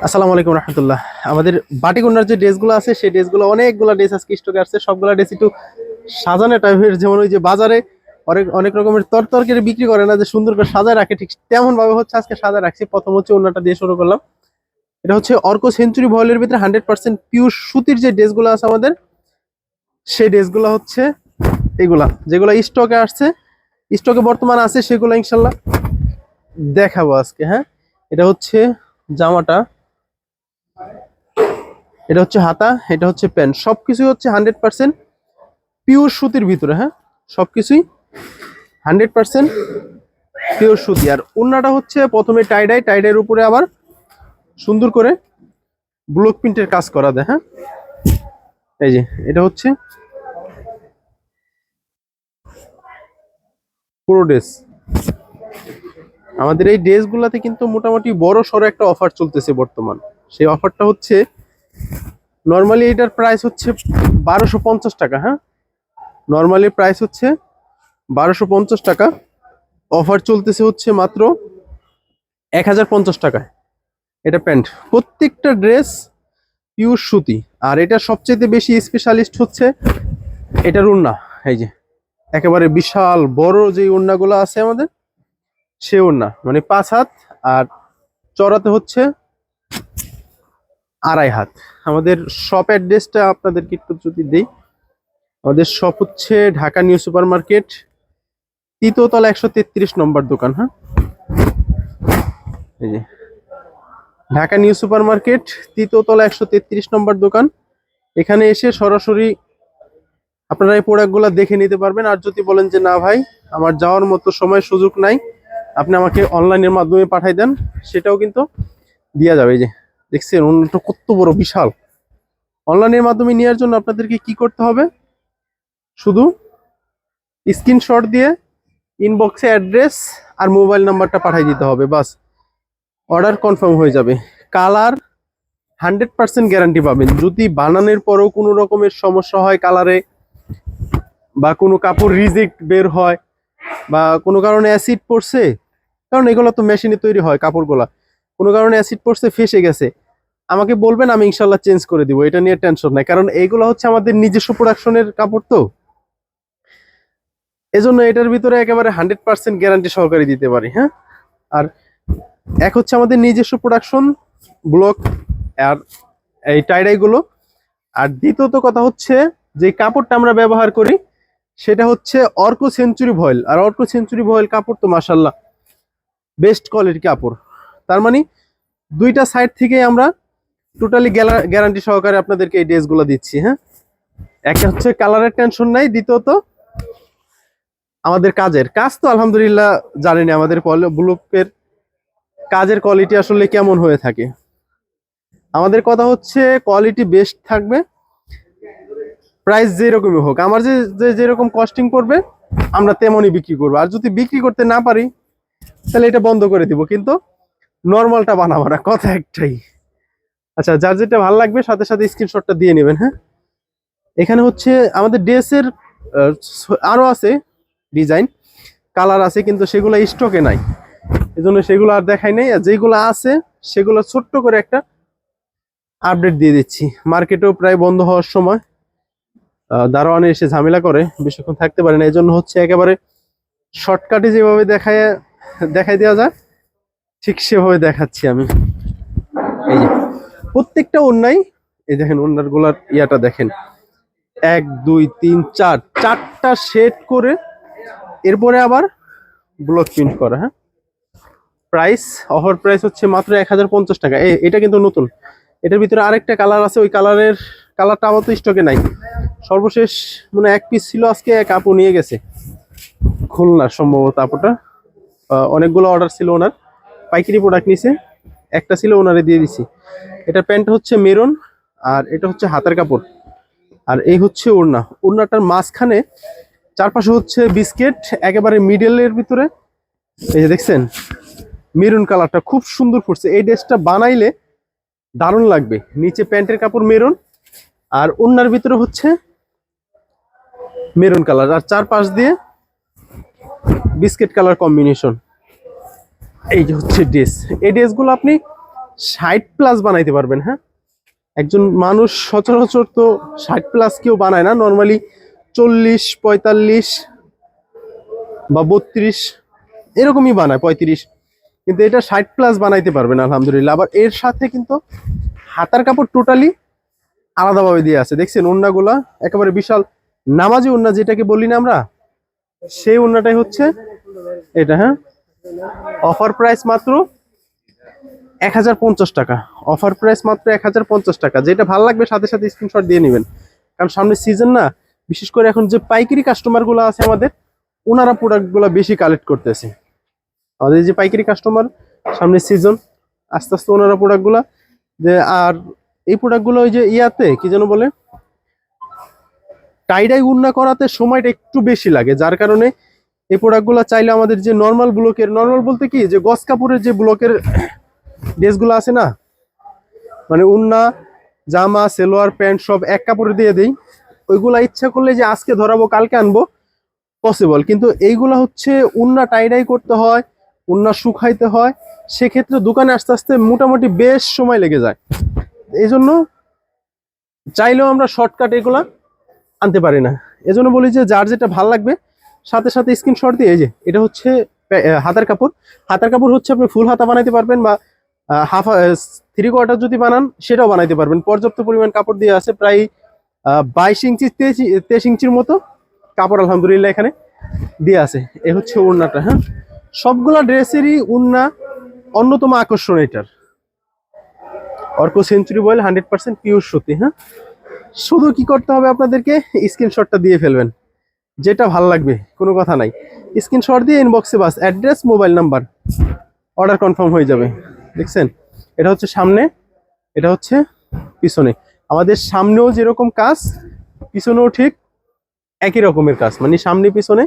আসসালামু আলাইকুম রহমতুল্লাহ। আমাদের বাটিকন্যার যে ড্রেসগুলো আছে সেই ড্রেসগুলো অনেকগুলো ড্রেস আজকে স্টকে আসছে। সবগুলো ড্রেস একটু সাজানো টাইপের, যেমন ওই যে বাজারে অনেক অনেক রকমের তরকারি বিক্রি করে না, যে সুন্দর করে সাজায় রাখে, ঠিক তেমন ভাবে হচ্ছে আজকে সাজায় রাখছি। প্রথম হচ্ছে ওন্নাটা দিয়ে শুরু করলাম। এটা হচ্ছে অর্ক সেঞ্চুরি ভয়েলের ভিতরে 100% পিওর সুতির যে ড্রেসগুলো আছে আমাদের, সেই ড্রেসগুলো হচ্ছে এগুলা, যেগুলো স্টকে আসছে, স্টকে বর্তমান আছে, সেগুলো ইনশাল্লাহ দেখাবো আজকে। হ্যাঁ, এটা হচ্ছে জামাটা, এটা হচ্ছে হাতা, এটা হচ্ছে প্যান্ট, সবকিছুই হচ্ছে 100% পিওর সুতির ভিতরে। হ্যাঁ, সবকিছুই 100% পিওর সুতি। আর ওড়নাটা হচ্ছে প্রথমে টাইডাইয়ের উপরে আবার সুন্দর করে ব্লক প্রিন্টের কাজ করা দেয়। হ্যাঁ, এই যে এটা হচ্ছে পুরো ড্রেস। আমাদের এই ড্রেসগুলোতে কিন্তু মোটামুটি বড় সড়ো একটা অফার চলতেছে বর্তমান। সেই অফারটা হচ্ছে, নর্মালি এটার প্রাইস হচ্ছে 1250 টাকা। হ্যাঁ, নর্মালি প্রাইস হচ্ছে 1250 টাকা, অফার চলতেছে হচ্ছে মাত্র 1050 টাকায়। এটা প্যান্ট, প্রত্যেকটা ড্রেস পিওর সুতি। আর এটা সবচেয়ে বেশি স্পেশালিস্ট হচ্ছে এটার ওড়না। এই যে একেবারে বিশাল বড় যে ওড়নাগুলো আছে আমাদের, সে ওড়না মানে 5 হাত, আর চড়াতে হচ্ছে 2.5 হাত। আমাদের শপ অ্যাড্রেসটা আপনাদেরকে একটু যদি দিই, আমাদের শপ হচ্ছে ঢাকা নিউ সুপার মার্কেট, তৃতীয়তলা 133 নম্বর দোকান। হ্যাঁ, এই যে ঢাকা নিউ সুপার মার্কেট, তৃতীয়তলা 133 নম্বর দোকান। এখানে এসে সরাসরি আপনারা এই প্রোডাক্টগুলো দেখে নিতে পারবেন। আর যদি বলেন যে না ভাই, আমার যাওয়ার মতো সময় সুযোগ নাই, আপনি আমাকে অনলাইনের মাধ্যমে পাঠাই দেন, সেটাও কিন্তু দেওয়া যাবে। এই যে দেখছেন ওটা কত বড় বিশাল। অনলাইনের মাধ্যমে নেওয়ার জন্য আপনাদেরকে কি করতে হবে, শুধু স্ক্রিনশট দিয়ে ইনবক্সে অ্যাড্রেস আর মোবাইল নাম্বারটা পাঠিয়ে দিতে হবে, বাস অর্ডার কনফার্ম হয়ে যাবে। কালার 100% গ্যারান্টি পাবেন। যদি বানানোর পরেও কোনো রকমের সমস্যা হয় কালারে, বা কোনো কাপড় রিজেক্ট বের হয়, বা কোনো কারণে অ্যাসিড পড়ছে, কারণ এগুলো তো মেশিনে তৈরি হয় কাপড়গুলা, কোনো কারণে অ্যাসিড পড়ছে, ফেসে গেছে, আমাকে বলবেন, আমি ইনশাল্লাহ চেঞ্জ করে দিব, এটা নিয়ে টেনশন নাই। কারণ এইগুলো হচ্ছে আমাদের নিজস্ব প্রোডাকশনের কাপড়, তো এজন্য এটার ভিতরে একেবারে 100% গ্যারান্টি সহকারে দিতে পারি। হ্যাঁ, আর এক হচ্ছে আমাদের নিজস্ব প্রোডাকশন ব্লক আর এই টাইডাই গুলো, আর দ্বিতীয়ত কথা হচ্ছে যে কাপড়টা আমরা ব্যবহার করি সেটা হচ্ছে অর্ক সেঞ্চুরি ভয়েল। আর অর্ক সেঞ্চুরি ভয়েল কাপড় তো মাশাল্লাহ বেস্ট কোয়ালিটির কাপড়। তার মানে দুইটা সাইড থেকে আমরা টোটালি গ্যারান্টি সহকারে আপনাদেরকে এই ড্রেসগুলো দিচ্ছি। হ্যাঁ, একটা হচ্ছে কালারের টেনশন নাই, দ্বিতীয়ত আমাদের কাজ তো আলহামদুলিল্লাহ জানেনি আমাদের ব্লকের কাজের কোয়ালিটি আসলে কেমন হয়ে থাকে। আমাদের কথা হচ্ছে কোয়ালিটি বেস্ট থাকবে, প্রাইস যেরকমই হোক, আমার যেরকম কস্টিং পড়বে আমরা তেমনই বিক্রি করবো। আর যদি বিক্রি করতে না পারি তাহলে এটা বন্ধ করে দিব, কিন্তু নর্মালটা বানাবো না, কথা একটাই। আচ্ছা, যার যেটা ভালো লাগবে সাথে সাথে স্ক্রিনশটটা দিয়ে নেবেন। হ্যাঁ, এখানে হচ্ছে আমাদের ড্রেসের আরো আছে ডিজাইন, কালার আছে, কিন্তু সেগুলো স্টকে নাই, এজন্য সেগুলো আর দেখাই নাই। আর যেগুলো আছে সেগুলো ছোট্ট করে একটা আপডেট দিয়ে দিচ্ছি। মার্কেটেও প্রায় বন্ধ হওয়ার সময়, দারোয়ানে এসে ঝামেলা করে, বেশিক্ষণ থাকতে পারে না, এই জন্য হচ্ছে একেবারে শর্টকাটে যেভাবে দেখাই দেওয়া যায় ঠিক সেভাবে দেখাচ্ছি আমি। এই যে প্রত্যেকটা ওড়নাই, এই দেখেন ওড়নার গুলার ইয়াটা দেখেন, 1 2 3 4 চারটা শেড করে, এরপরে আবার ব্লক প্রিন্ট করা। হ্যাঁ, প্রাইস, অফার প্রাইস হচ্ছে মাত্র 1050 টাকা। এটা কিন্তু নতুন, এটার ভিতরে আরেকটা কালার আছে, ওই কালারটা আমার তো স্টকে নাই। সর্বশেষ মানে এক পিস ছিল, আজকে এক আপু নিয়ে গেছে খুলনার, সম্ভবত আপুটা। অনেকগুলো অর্ডার ছিল ওনার, পাইকারি প্রোডাক্ট নিছে, একটা ছিল ওনারে দিয়ে দিছি। এটা প্যান্ট হচ্ছে মেরুন, আর এটা হচ্ছে হাতের কাপড়, আর এই হচ্ছে ওড়নাটার মাঝখানে চারপাশে হচ্ছে বিস্কিট, একেবারে মিডলের ভিতরে এই যে দেখছেন মেরুন কালারটা খুব সুন্দর পড়ছে। এই ড্রেসটা বানাইলে দারুণ লাগবে। নিচে প্যান্টের কাপড় মেরুন, আর ওড়নার ভিতরে হচ্ছে মেরুন কালার, আর চারপাশ দিয়ে বিস্কিট কালার কম্বিনেশন। এই যে হচ্ছে ড্রেস, এই ড্রেসগুলো আপনি 60+ বানাইতে পারবেন। হ্যাঁ, একজন মানুষ সচরাচর তো 60+ কেউ বানায় না, নর্মালি 40, 45 বা 32 এরকমই বানায়, 35। কিন্তু এটা 60+ বানাইতে পারবেন আলহামদুলিল্লাহ। আবার এর সাথে কিন্তু হাতার কাপড় টোটালি আলাদাভাবে দিয়ে আছে, দেখছেন ওন্নাগুলা একেবারে বিশাল নামাজি ওন্না যেটাকে বলি না আমরা, সেই ওন্নাটাই হচ্ছে এটা। হ্যাঁ, অফার প্রাইস মাত্র 1050 টাকা। অফার প্রাইস মাত্র 1050 টাকা। যেটা ভালো লাগবে সাথে সাথে স্ক্রিনশট দিয়ে নেবেন, কারণ সামনে সিজন না, বিশেষ করে এখন যে পাইকারি কাস্টমার গুলো আছে আমাদের, ওনারা প্রোডাক্ট গুলো বেশি কালেক্ট করতেছে। আমাদের যে পাইকারি কাস্টমার, সামনে সিজন, আস্তে আস্তে ওনারা প্রোডাক্ট গুলা যে, আর এই প্রোডাক্ট গুলো ওই যে ইয়াতে কি যেন বলে, টাইডাই উন্না করাতে সময়টা একটু বেশি লাগে, যার কারণে এই প্রোডাক্ট গুলা চাইলে আমাদের যে নর্মাল ব্লকের, নর্মাল বলতে কি যে গস কাপড়ের যে ব্লকের ড্রেসগুলো আছে না, মানে উন্না জামা সেলোয়ার প্যান্ট সব এক কাপড়ে দিয়ে দেই, ওইগুলা ইচ্ছা করলে যে আজকে ধরাবো কালকে আনবো পসিবল, কিন্তু এইগুলা হচ্ছে উন্না টাইডাই করতে হয়, উন্না শুকাইতে হয়, সেক্ষেত্রে দোকানে আস্তে আস্তে মোটামুটি বেশ সময় লেগে যায়। এই জন্য চাইলেও আমরা শর্টকাট এগুলা আনতে পারি না। এজন্য বলি যে যার যেটা ভাল লাগবে সাথে সাথে স্ক্রিনশট দিয়ে, এই যে এটা হচ্ছে হাতার কাপড়। হাতার কাপড় হচ্ছে আপনি ফুল হাতা বানাইতে পারবেন, বা হাফ 3/4 যদি বানান সেটাও বানাইতে পারবেন। পর্যাপ্ত পরিমাণ কাপড় দিয়ে আছে, প্রায় 22 ইঞ্চি 23 ইঞ্চির মতো কাপড় আলহামদুলিল্লাহ এখানে দিয়ে আছে। এ হচ্ছে ওড়নাটা। হ্যাঁ, সবগুলা ড্রেসেরই ওড়না অন্যতম আকর্ষণ এটার। অর্ক সেঞ্চুরি বয়েল 100% পিওর সুতি। হ্যাঁ, শুধু কি করতে হবে আপনাদেরকে, স্ক্রিনশটটা দিয়ে ফেলবেন, যেটা ভালো লাগবে, কোনো কথা নাই। স্ক্রিনশট দিয়ে ইনবক্সে বাস address mobile number, order confirm হয়ে যাবে। দেখছেন, এটা হচ্ছে সামনে, এটা হচ্ছে পিছনে। আমাদের সামনেও যেরকম কাজ, পিছনেও ঠিক একই রকমের কাজ, মানে সামনে পিছনে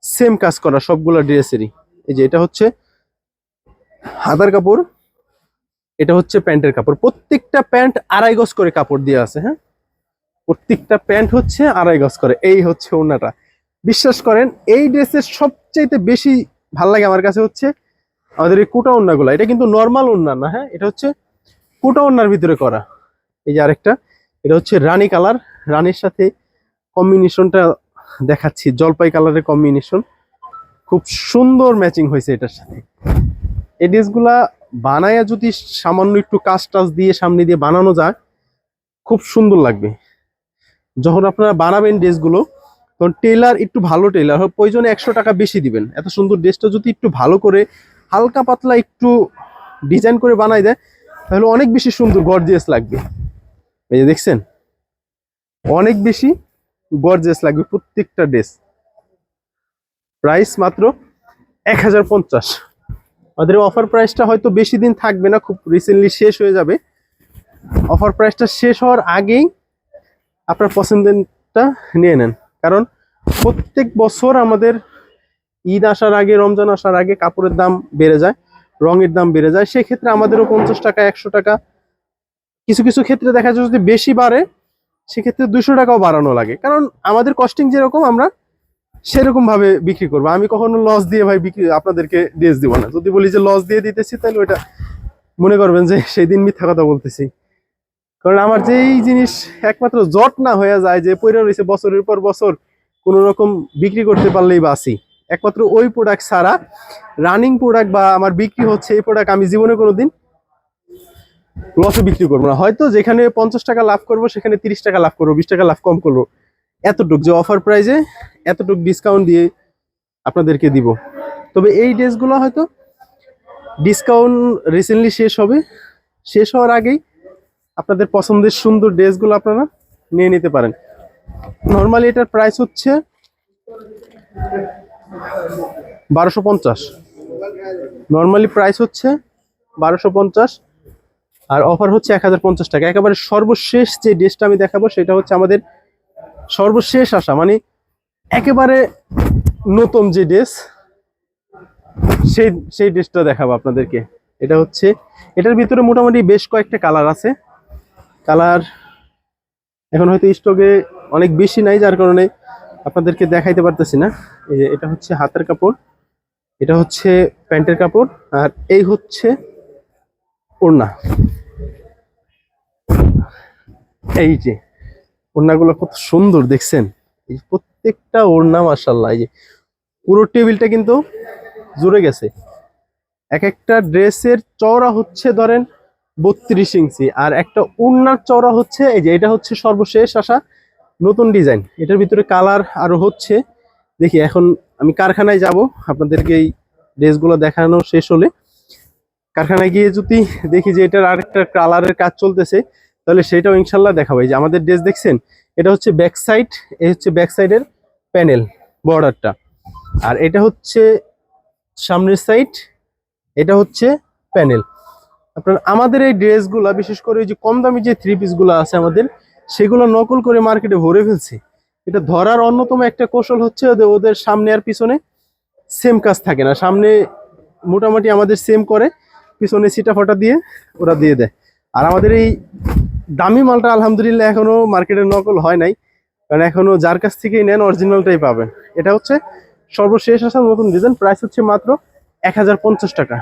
সেম কাজ করা সবগুলো ড্রেসেরই। এই যে এটা হচ্ছে হাতার কাপড়, এটা হচ্ছে প্যান্টের কাপড়। প্রত্যেকটা প্যান্ট 2.5 গজ করে কাপড় দিয়ে আছে। হ্যাঁ, প্রত্যেকটা প্যান্ট হচ্ছে 2.5 গজ করে। এই হচ্ছে ওড়নাটা। বিশ্বাস করেন এই ড্রেসের সবচাইতে বেশি ভাল লাগে আমার কাছে হচ্ছে আমাদের এই কোটা ওড়নাগুলো। এটা কিন্তু নর্মাল ওড়না না, হ্যাঁ, এটা হচ্ছে কোটা ওড়নার ভিতরে করা। এই যে আরেকটা, এটা হচ্ছে রানী কালার, রানীর সাথে কম্বিনেশনটা দেখাচ্ছি, জলপাই কালারের কম্বিনেশন, খুব সুন্দর ম্যাচিং হয়েছে এটার সাথে। এই ড্রেসগুলা বানায়া যদি সামান্য একটু কাজ টাজ দিয়ে সামনে দিয়ে বানানো যায়, খুব সুন্দর লাগবে। যখন আপনারা বানাবেন ড্রেসগুলো, তখন টেলার একটু ভালো টেলার হয়, প্রয়োজনে 100 টাকা বেশি দিবেন। এত সুন্দর ড্রেসটা যদি একটু ভালো করে হালকা পাতলা একটু ডিজাইন করে বানাই দেয়, তাহলে অনেক বেশি সুন্দর গর্জিয়াস লাগবে। এই যে দেখছেন, অনেক বেশি গর্জিয়াস লাগবে প্রত্যেকটা ড্রেস। প্রাইস মাত্র 1050। আমাদের অফার প্রাইসটা হয়তো বেশি দিন থাকবে না, খুব রিসেন্টলি শেষ হয়ে যাবে। অফার প্রাইসটা শেষ হওয়ার আগেই আপনার পছন্দেরটা নিয়ে নেন, কারণ প্রত্যেক বছর আমাদের ঈদ আসার আগে, রমজান আসার আগে কাপড়ের দাম বেড়ে যায়, রঙের দাম বেড়ে যায়। সেক্ষেত্রে আমাদেরও 50 টাকা 100 টাকা, কিছু কিছু ক্ষেত্রে দেখা যায় যদি বেশি বাড়ে সেক্ষেত্রে 200 টাকাও বাড়ানো লাগে, কারণ আমাদের কস্টিং যেরকম আমরা সেরকম ভাবে বিক্রি করবো। আমি কখনো লস দিয়ে ভাই বিক্রি আপনাদেরকে ড্রেস দিব না। যদি বলি যে লস দিয়ে দিতেছি, তাহলে ওইটা মনে করবেন যে সেই দিন মিথ্যা কথা বলতেছি। কারণ আমার যেই জিনিস একমাত্র জট না হয়ে যায়, যে পয়রা রয়েছে বছরের পর বছর, কোন রকম বিক্রি করতে পারলেই বাসি, একমাত্র ওই প্রোডাক্ট ছাড়া রানিং প্রোডাক্ট বা আমার বিক্রি হচ্ছে এই প্রোডাক্ট আমি জীবনে কোনোদিন লসে বিক্রি করবো না। হয়তো যেখানে 50 টাকা লাভ করবো সেখানে 30 টাকা লাভ করবো, 20 টাকা লাভ কম করবো, এতটুক যে অফার প্রাইজে এতটুক ডিসকাউন্ট দিয়ে আপনাদেরকে দিব। তবে এই ড্রেসগুলো হয়তো ডিসকাউন্ট রিসেন্টলি শেষ হবে, শেষ হওয়ার আগেই আপনাদের পছন্দের সুন্দর ড্রেসগুলো আপনারা নিয়ে নিতে পারেন। নর্মালি এটার প্রাইস হচ্ছে 1250। নর্মালি প্রাইস হচ্ছে 1250, আর অফার হচ্ছে 1050 টাকা। একেবারে সর্বশেষ যে ড্রেসটা আমি দেখাবো সেটা হচ্ছে আমাদের সর্বশেষ আসা, মানে একেবারে নতুন যে ড্রেস, সেই ড্রেসটা দেখাবো আপনাদেরকে। এটা হচ্ছে, এটার ভিতরে মোটামুটি বেশ কয়েকটা কালার আছে। কালার এখন হয়তো স্টকে অনেক বেশি নাই, যার কারণে আপনাদেরকে দেখাইতে পারতেছি না। এই যে এটা হচ্ছে হাতের কাপড়, এটা হচ্ছে প্যান্টের কাপড়, আর এই হচ্ছে ওড়না, এই যে ওড়নাগুলো কত সুন্দর দেখছেন, এই প্রত্যেকটা ওড়না মাশাআল্লাহ। এই যে পুরো টেবিলটা কিন্তু জুড়ে গেছে। এক একটা ড্রেসের চওড়া হচ্ছে ধরেন 32 ইঞ্চি, আর একটা ওড়নার চওড়া হচ্ছে, এই যে এটা হচ্ছে সর্বশেষ আসা নতুন ডিজাইন, এটার ভিতরে কালার আরো হচ্ছে। দেখি এখন আমি কারখানায় যাব, আপনাদেরকে এই ড্রেসগুলো দেখানো শেষ হলে কারখানায় গিয়ে যদি দেখি যে এটার আরেকটা কালারের কাজ চলতেছে, তাহলে সেটাও ইনশাল্লাহ দেখাবো। এই যে আমাদের ড্রেস দেখছেন, এটা হচ্ছে ব্যাক সাইড, এই হচ্ছে ব্যাক সাইডের প্যানেল বর্ডারটা, আর এটা হচ্ছে সামনের সাইড, এটা হচ্ছে প্যানেল। আপনার আমাদের এই ড্রেসগুলা বিশেষ করে ওই যে কম দামি যে থ্রি পিসগুলো আছে আমাদের, সেগুলো নকল করে মার্কেটে ভরে ফেলছে। এটা ধরার অন্যতম একটা কৌশল হচ্ছে ওদের সামনে আর পিছনে সেম কাজ থাকে না, সামনে মোটামুটি আমাদের সেম করে, পিছনে সিটা ফাটা দিয়ে ওরা দিয়ে দেয়। আর আমাদের এই দামি মালটা আলহামদুলিল্লাহ এখনো মার্কেটে নকল হয় নাই, কারণ এখনো যার কাছ থেকেই নেন অরিজিনালটাই পাবেন। এটা হচ্ছে সর্বশেষ আসা নতুন ডিজাইন, প্রাইস হচ্ছে মাত্র 1050 টাকা।